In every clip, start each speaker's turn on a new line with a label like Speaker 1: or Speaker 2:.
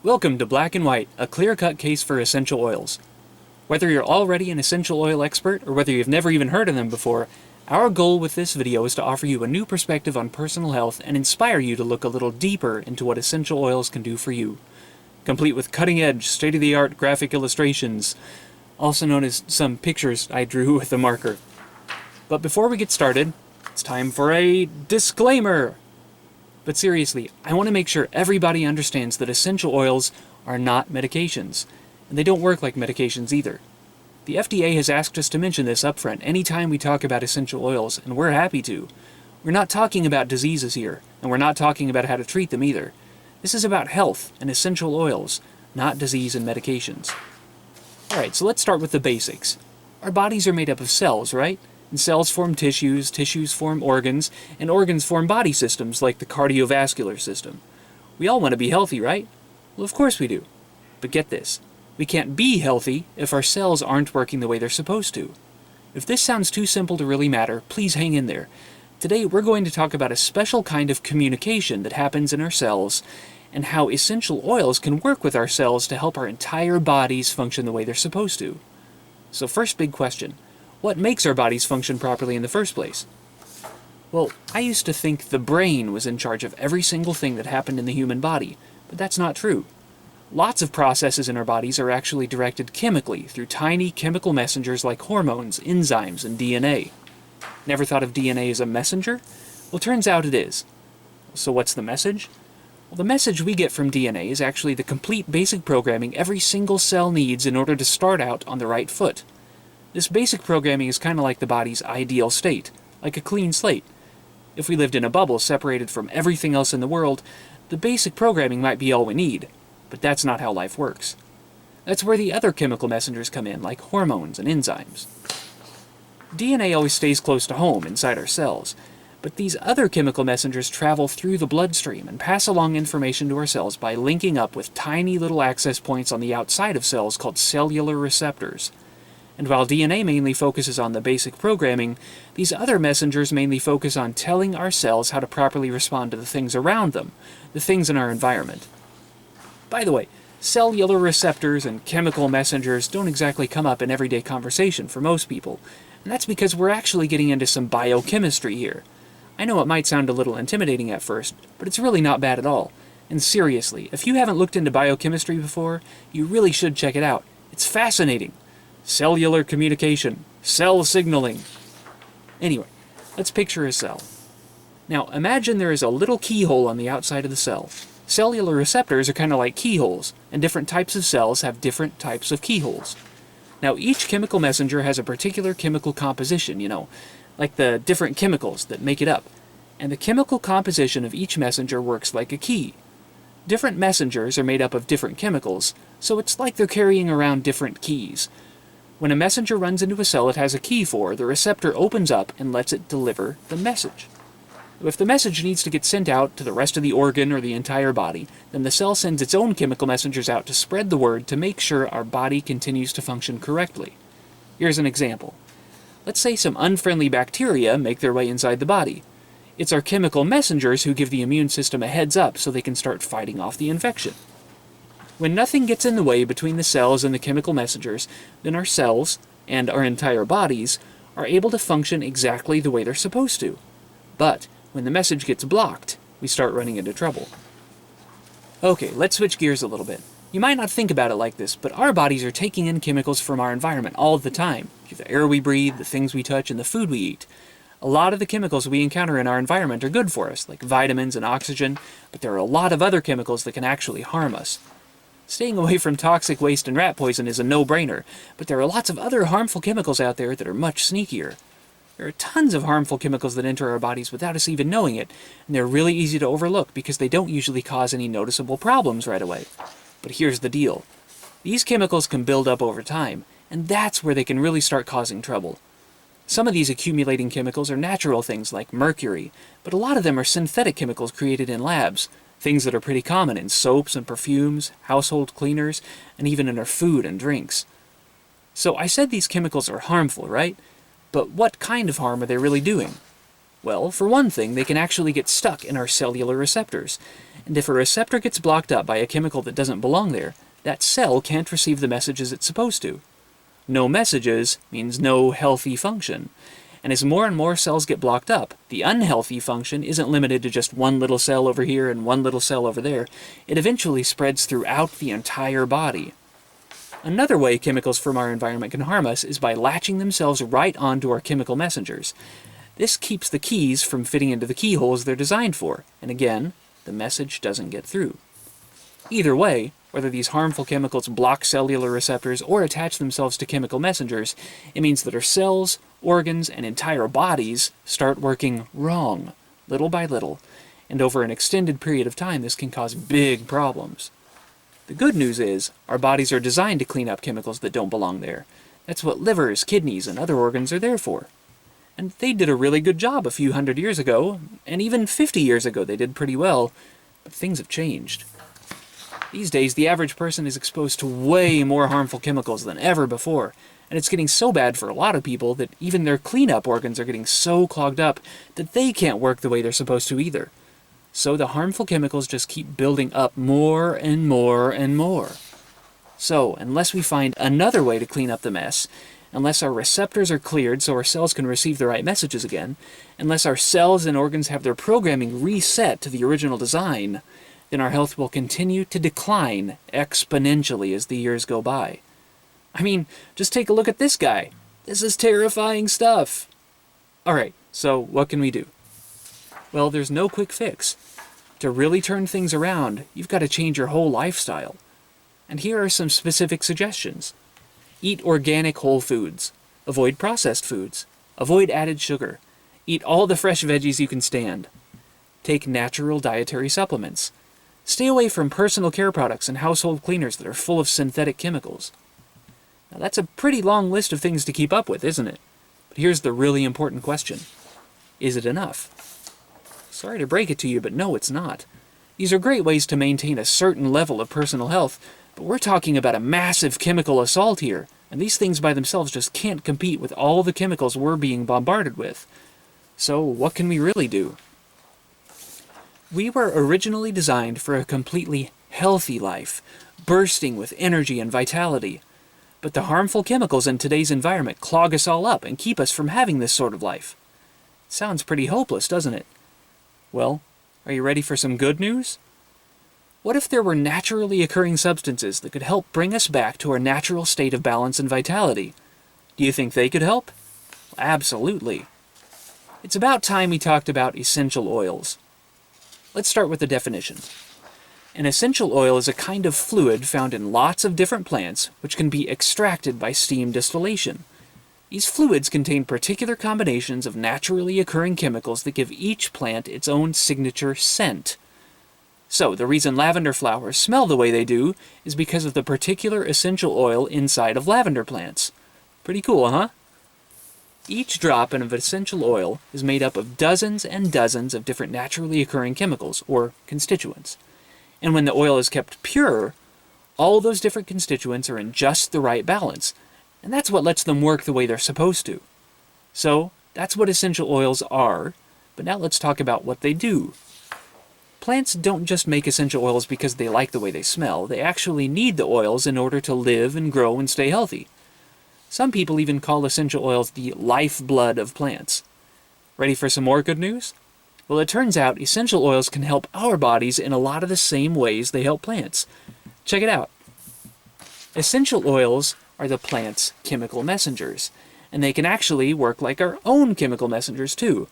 Speaker 1: Welcome to Black and White, a clear-cut case for essential oils. Whether you're already an essential oil expert or whether you've never even heard of them before, our goal with this video is to offer you a new perspective on personal health and inspire you to look a little deeper into what essential oils can do for you. Complete with cutting-edge, state-of-the-art graphic illustrations, also known as some pictures I drew with a marker. But before we get started, it's time for a disclaimer! But seriously, I want to make sure everybody understands that essential oils are not medications, and they don't work like medications either. The FDA has asked us to mention this up front anytime we talk about essential oils, and we're happy to. We're not talking about diseases here, and we're not talking about how to treat them either. This is about health and essential oils, not disease and medications. Alright, so let's start with the basics. Our bodies are made up of cells, right? And cells form tissues, tissues form organs, and organs form body systems like the cardiovascular system. We all want to be healthy, right? Well, of course we do. But get this, we can't be healthy if our cells aren't working the way they're supposed to. If this sounds too simple to really matter, please hang in there. Today we're going to talk about a special kind of communication that happens in our cells and how essential oils can work with our cells to help our entire bodies function the way they're supposed to. So first big question. What makes our bodies function properly in the first place? Well, I used to think the brain was in charge of every single thing that happened in the human body, but that's not true. Lots of processes in our bodies are actually directed chemically through tiny chemical messengers like hormones, enzymes, and DNA. Never thought of DNA as a messenger? Well, turns out it is. So what's the message? Well, the message we get from DNA is actually the complete basic programming every single cell needs in order to start out on the right foot. This basic programming is kind of like the body's ideal state, like a clean slate. If we lived in a bubble separated from everything else in the world, the basic programming might be all we need, but that's not how life works. That's where the other chemical messengers come in, like hormones and enzymes. DNA always stays close to home, inside our cells, but these other chemical messengers travel through the bloodstream and pass along information to our cells by linking up with tiny little access points on the outside of cells called cellular receptors. And while DNA mainly focuses on the basic programming, these other messengers mainly focus on telling our cells how to properly respond to the things around them, the things in our environment. By the way, cellular receptors and chemical messengers don't exactly come up in everyday conversation for most people, and that's because we're actually getting into some biochemistry here. I know it might sound a little intimidating at first, but it's really not bad at all. And seriously, if you haven't looked into biochemistry before, you really should check it out. It's fascinating. Cellular communication, cell signaling. Anyway, let's picture a cell. Now, imagine there is a little keyhole on the outside of the cell. Cellular receptors are kind of like keyholes, and different types of cells have different types of keyholes. Now, each chemical messenger has a particular chemical composition, like the different chemicals that make it up. And the chemical composition of each messenger works like a key. Different messengers are made up of different chemicals, so it's like they're carrying around different keys. When a messenger runs into a cell it has a key for, the receptor opens up and lets it deliver the message. If the message needs to get sent out to the rest of the organ or the entire body, then the cell sends its own chemical messengers out to spread the word to make sure our body continues to function correctly. Here's an example. Let's say some unfriendly bacteria make their way inside the body. It's our chemical messengers who give the immune system a heads up so they can start fighting off the infection. When nothing gets in the way between the cells and the chemical messengers, then our cells, and our entire bodies, are able to function exactly the way they're supposed to. But when the message gets blocked, we start running into trouble. Okay, let's switch gears a little bit. You might not think about it like this, but our bodies are taking in chemicals from our environment all the time. The air we breathe, the things we touch, and the food we eat. A lot of the chemicals we encounter in our environment are good for us, like vitamins and oxygen, but there are a lot of other chemicals that can actually harm us. Staying away from toxic waste and rat poison is a no-brainer, but there are lots of other harmful chemicals out there that are much sneakier. There are tons of harmful chemicals that enter our bodies without us even knowing it, and they're really easy to overlook because they don't usually cause any noticeable problems right away. But here's the deal. These chemicals can build up over time, and that's where they can really start causing trouble. Some of these accumulating chemicals are natural things like mercury, but a lot of them are synthetic chemicals created in labs. Things that are pretty common in soaps and perfumes, household cleaners, and even in our food and drinks. So I said these chemicals are harmful, right? But what kind of harm are they really doing? Well, for one thing, they can actually get stuck in our cellular receptors. And if a receptor gets blocked up by a chemical that doesn't belong there, that cell can't receive the messages it's supposed to. No messages means no healthy function. And as more and more cells get blocked up, the unhealthy function isn't limited to just one little cell over here and one little cell over there. It eventually spreads throughout the entire body. Another way chemicals from our environment can harm us is by latching themselves right onto our chemical messengers. This keeps the keys from fitting into the keyholes they're designed for, and again, the message doesn't get through. Either way, whether these harmful chemicals block cellular receptors or attach themselves to chemical messengers, it means that our cells, organs, and entire bodies start working wrong, little by little, and over an extended period of time this can cause big problems. The good news is, our bodies are designed to clean up chemicals that don't belong there. That's what livers, kidneys, and other organs are there for. And they did a really good job a few hundred years ago, and even 50 years ago they did pretty well, but things have changed. These days, the average person is exposed to way more harmful chemicals than ever before, and it's getting so bad for a lot of people that even their cleanup organs are getting so clogged up that they can't work the way they're supposed to either. So the harmful chemicals just keep building up more and more and more. So, unless we find another way to clean up the mess, unless our receptors are cleared so our cells can receive the right messages again, unless our cells and organs have their programming reset to the original design, then our health will continue to decline exponentially as the years go by. I mean, just take a look at this guy. This is terrifying stuff. Alright, so what can we do? Well, there's no quick fix. To really turn things around, you've got to change your whole lifestyle. And here are some specific suggestions. Eat organic whole foods. Avoid processed foods. Avoid added sugar. Eat all the fresh veggies you can stand. Take natural dietary supplements. Stay away from personal care products and household cleaners that are full of synthetic chemicals. Now that's a pretty long list of things to keep up with, isn't it? But here's the really important question. Is it enough? Sorry to break it to you, but no, it's not. These are great ways to maintain a certain level of personal health, but we're talking about a massive chemical assault here, and these things by themselves just can't compete with all the chemicals we're being bombarded with. So what can we really do? We were originally designed for a completely healthy life, bursting with energy and vitality. But the harmful chemicals in today's environment clog us all up and keep us from having this sort of life. Sounds pretty hopeless, doesn't it? Well, are you ready for some good news? What if there were naturally occurring substances that could help bring us back to our natural state of balance and vitality? Do you think they could help? Absolutely. It's about time we talked about essential oils. Let's start with the definition. An essential oil is a kind of fluid found in lots of different plants which can be extracted by steam distillation. These fluids contain particular combinations of naturally occurring chemicals that give each plant its own signature scent. So, the reason lavender flowers smell the way they do is because of the particular essential oil inside of lavender plants. Pretty cool, huh? Each drop of essential oil is made up of dozens and dozens of different naturally occurring chemicals, or constituents. And when the oil is kept pure, all those different constituents are in just the right balance, and that's what lets them work the way they're supposed to. So, that's what essential oils are, but now let's talk about what they do. Plants don't just make essential oils because they like the way they smell. They actually need the oils in order to live and grow and stay healthy. Some people even call essential oils the lifeblood of plants. Ready for some more good news? Well, it turns out essential oils can help our bodies in a lot of the same ways they help plants. Check it out. Essential oils are the plant's chemical messengers, and they can actually work like our own chemical messengers too.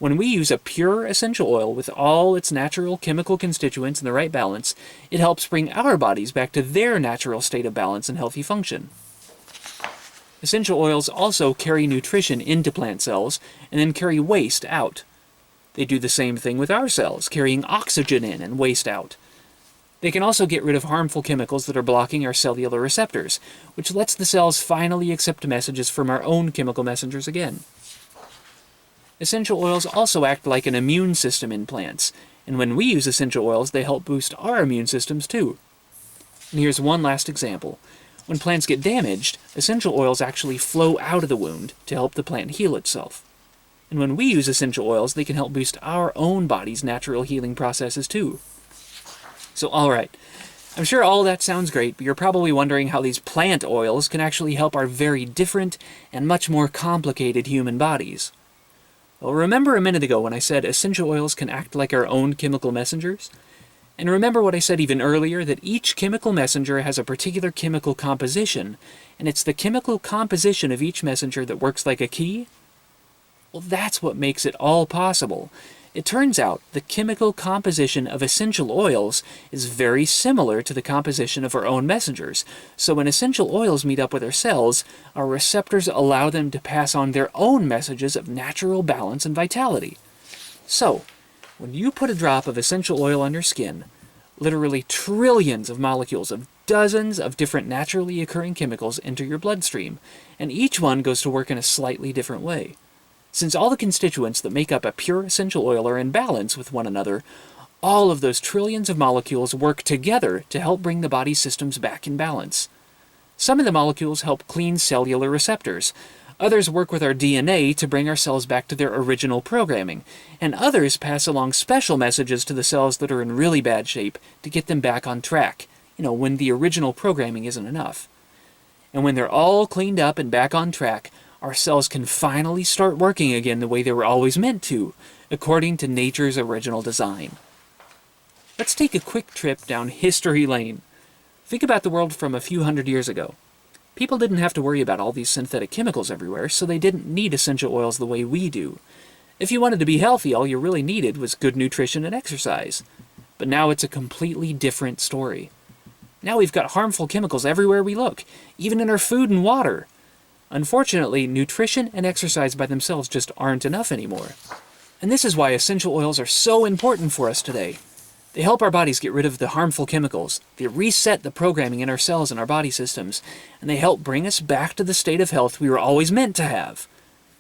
Speaker 1: When we use a pure essential oil with all its natural chemical constituents in the right balance, it helps bring our bodies back to their natural state of balance and healthy function. Essential oils also carry nutrition into plant cells and then carry waste out. They do the same thing with our cells, carrying oxygen in and waste out. They can also get rid of harmful chemicals that are blocking our cellular receptors, which lets the cells finally accept messages from our own chemical messengers again. Essential oils also act like an immune system in plants, and when we use essential oils, they help boost our immune systems too. And here's one last example. When plants get damaged, essential oils actually flow out of the wound to help the plant heal itself. And when we use essential oils, they can help boost our own body's natural healing processes too. So alright, I'm sure all that sounds great, but you're probably wondering how these plant oils can actually help our very different and much more complicated human bodies. Well, remember a minute ago when I said essential oils can act like our own chemical messengers? And remember what I said even earlier, that each chemical messenger has a particular chemical composition, and it's the chemical composition of each messenger that works like a key? Well, that's what makes it all possible. It turns out the chemical composition of essential oils is very similar to the composition of our own messengers. So when essential oils meet up with our cells, our receptors allow them to pass on their own messages of natural balance and vitality. So, when you put a drop of essential oil on your skin, literally trillions of molecules of dozens of different naturally occurring chemicals enter your bloodstream, and each one goes to work in a slightly different way. Since all the constituents that make up a pure essential oil are in balance with one another, all of those trillions of molecules work together to help bring the body's systems back in balance. Some of the molecules help clean cellular receptors. Others work with our DNA to bring our cells back to their original programming, and others pass along special messages to the cells that are in really bad shape to get them back on track, when the original programming isn't enough. And when they're all cleaned up and back on track, our cells can finally start working again the way they were always meant to, according to nature's original design. Let's take a quick trip down history lane. Think about the world from a few hundred years ago. People didn't have to worry about all these synthetic chemicals everywhere, so they didn't need essential oils the way we do. If you wanted to be healthy, all you really needed was good nutrition and exercise. But now it's a completely different story. Now we've got harmful chemicals everywhere we look, even in our food and water. Unfortunately, nutrition and exercise by themselves just aren't enough anymore. And this is why essential oils are so important for us today. They help our bodies get rid of the harmful chemicals, they reset the programming in our cells and our body systems, and they help bring us back to the state of health we were always meant to have.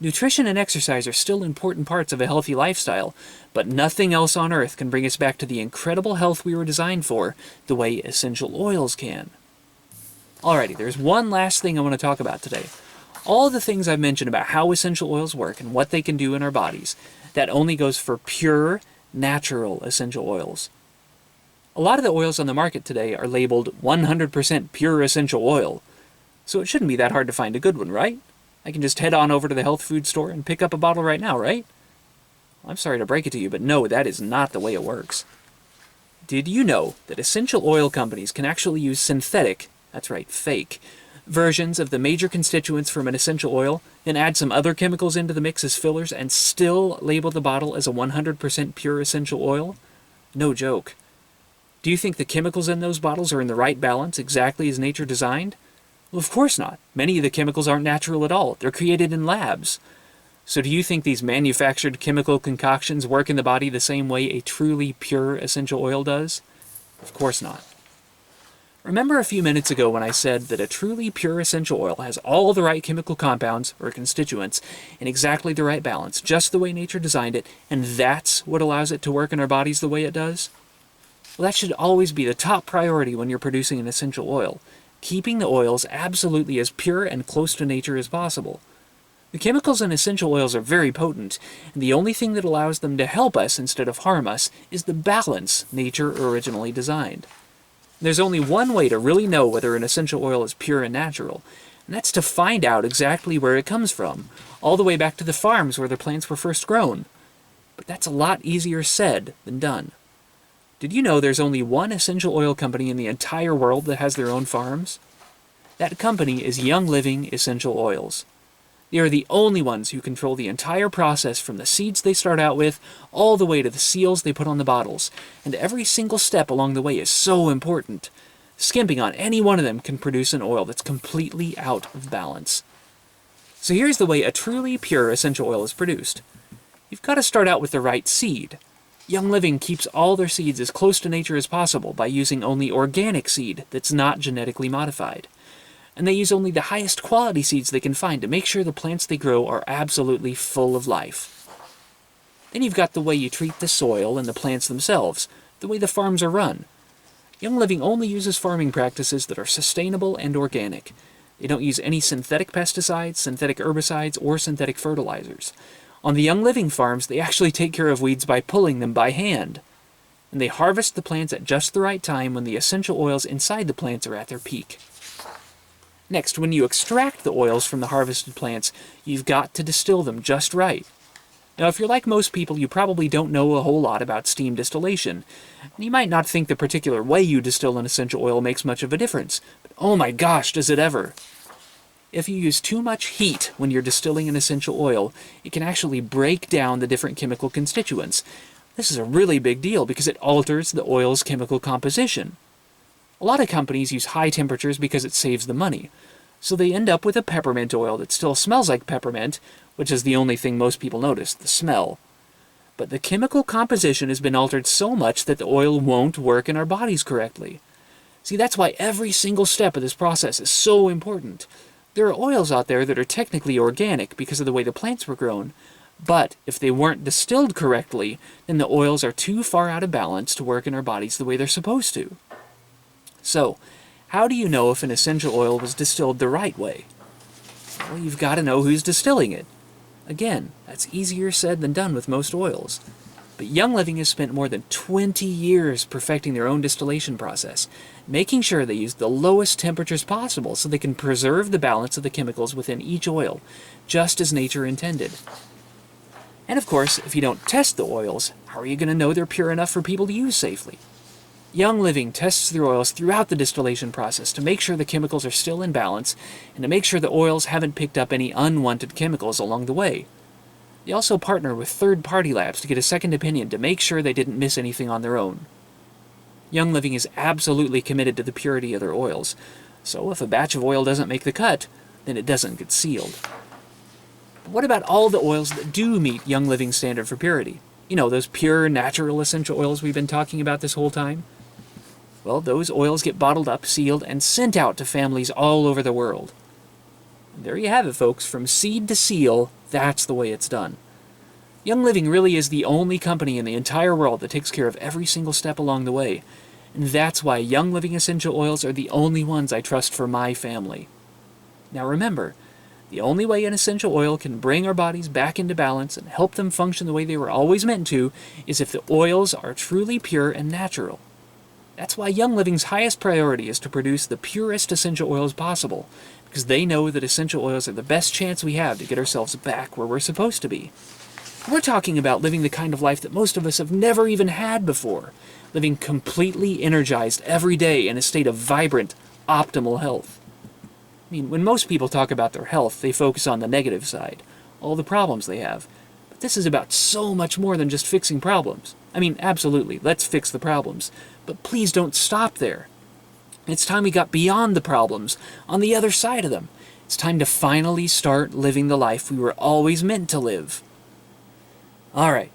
Speaker 1: Nutrition and exercise are still important parts of a healthy lifestyle, but nothing else on earth can bring us back to the incredible health we were designed for the way essential oils can. Alrighty, there's one last thing I want to talk about today. All the things I've mentioned about how essential oils work and what they can do in our bodies, that only goes for pure, natural essential oils. A lot of the oils on the market today are labeled 100% pure essential oil, so it shouldn't be that hard to find a good one, right? I can just head on over to the health food store and pick up a bottle right now, right? I'm sorry to break it to you, but no, that is not the way it works. Did you know that essential oil companies can actually use synthetic, that's right, fake, versions of the major constituents from an essential oil, then add some other chemicals into the mix as fillers and still label the bottle as a 100% pure essential oil? No joke. Do you think the chemicals in those bottles are in the right balance, exactly as nature designed? Well, of course not. Many of the chemicals aren't natural at all. They're created in labs. So do you think these manufactured chemical concoctions work in the body the same way a truly pure essential oil does? Of course not. Remember a few minutes ago when I said that a truly pure essential oil has all the right chemical compounds, or constituents, in exactly the right balance, just the way nature designed it, and that's what allows it to work in our bodies the way it does? Well, that should always be the top priority when you're producing an essential oil, keeping the oils absolutely as pure and close to nature as possible. The chemicals in essential oils are very potent, and the only thing that allows them to help us instead of harm us is the balance nature originally designed. There's only one way to really know whether an essential oil is pure and natural, and that's to find out exactly where it comes from, all the way back to the farms where the plants were first grown. But that's a lot easier said than done. Did you know there's only one essential oil company in the entire world that has their own farms? That company is Young Living Essential Oils. They are the only ones who control the entire process from the seeds they start out with all the way to the seals they put on the bottles, and every single step along the way is so important. Skimping on any one of them can produce an oil that's completely out of balance. So here's the way a truly pure essential oil is produced. You've got to start out with the right seed. Young Living keeps all their seeds as close to nature as possible by using only organic seed that's not genetically modified. And they use only the highest quality seeds they can find to make sure the plants they grow are absolutely full of life. Then you've got the way you treat the soil and the plants themselves, the way the farms are run. Young Living only uses farming practices that are sustainable and organic. They don't use any synthetic pesticides, synthetic herbicides, or synthetic fertilizers. On the Young Living farms, they actually take care of weeds by pulling them by hand. And they harvest the plants at just the right time when the essential oils inside the plants are at their peak. Next, when you extract the oils from the harvested plants, you've got to distill them just right. Now, if you're like most people, you probably don't know a whole lot about steam distillation. You might not think the particular way you distill an essential oil makes much of a difference, but oh my gosh, does it ever! If you use too much heat when you're distilling an essential oil, it can actually break down the different chemical constituents. This is a really big deal because it alters the oil's chemical composition. A lot of companies use high temperatures because it saves them money, so they end up with a peppermint oil that still smells like peppermint, which is the only thing most people notice, the smell. But the chemical composition has been altered so much that the oil won't work in our bodies correctly. See, that's why every single step of this process is so important. There are oils out there that are technically organic because of the way the plants were grown, but if they weren't distilled correctly, then the oils are too far out of balance to work in our bodies the way they're supposed to. So, how do you know if an essential oil was distilled the right way? Well, you've got to know who's distilling it. Again, that's easier said than done with most oils. But Young Living has spent more than 20 years perfecting their own distillation process, making sure they use the lowest temperatures possible so they can preserve the balance of the chemicals within each oil, just as nature intended. And of course, if you don't test the oils, how are you going to know they're pure enough for people to use safely? Young Living tests their oils throughout the distillation process to make sure the chemicals are still in balance and to make sure the oils haven't picked up any unwanted chemicals along the way. They also partner with third-party labs to get a second opinion to make sure they didn't miss anything on their own. Young Living is absolutely committed to the purity of their oils, so if a batch of oil doesn't make the cut, then it doesn't get sealed. But what about all the oils that do meet Young Living's standard for purity? You know, those pure, natural essential oils we've been talking about this whole time? Well, those oils get bottled up, sealed, and sent out to families all over the world. And there you have it, folks. From seed to seal, that's the way it's done. Young Living really is the only company in the entire world that takes care of every single step along the way. And that's why Young Living essential oils are the only ones I trust for my family. Now remember, the only way an essential oil can bring our bodies back into balance and help them function the way they were always meant to is if the oils are truly pure and natural. That's why Young Living's highest priority is to produce the purest essential oils possible, because they know that essential oils are the best chance we have to get ourselves back where we're supposed to be. We're talking about living the kind of life that most of us have never even had before, living completely energized every day in a state of vibrant, optimal health. I mean, when most people talk about their health, they focus on the negative side, all the problems they have. But this is about so much more than just fixing problems. I mean, absolutely, let's fix the problems. But please don't stop there. It's time we got beyond the problems, on the other side of them. It's time to finally start living the life we were always meant to live. Alright,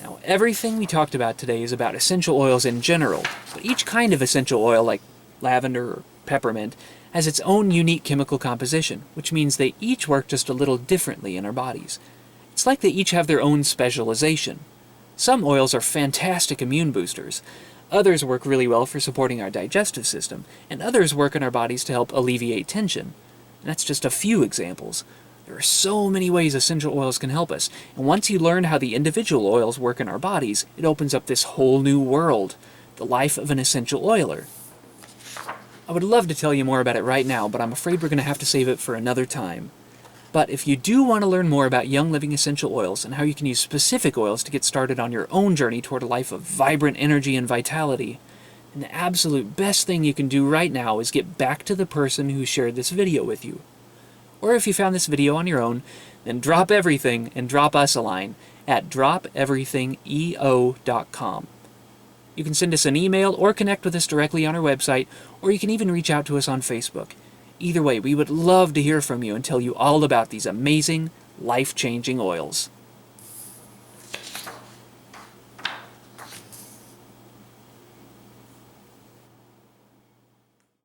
Speaker 1: now everything we talked about today is about essential oils in general, but each kind of essential oil, like lavender or peppermint, has its own unique chemical composition, which means they each work just a little differently in our bodies. It's like they each have their own specialization. Some oils are fantastic immune boosters. Others work really well for supporting our digestive system, and others work in our bodies to help alleviate tension. And that's just a few examples. There are so many ways essential oils can help us, and once you learn how the individual oils work in our bodies, it opens up this whole new world, the life of an essential oiler. I would love to tell you more about it right now, but I'm afraid we're going to have to save it for another time. But if you do want to learn more about Young Living essential oils and how you can use specific oils to get started on your own journey toward a life of vibrant energy and vitality, then the absolute best thing you can do right now is get back to the person who shared this video with you. Or if you found this video on your own, then drop everything and drop us a line at dropeverythingeo.com. You can send us an email or connect with us directly on our website, or you can even reach out to us on Facebook. Either way, we would love to hear from you and tell you all about these amazing, life-changing oils.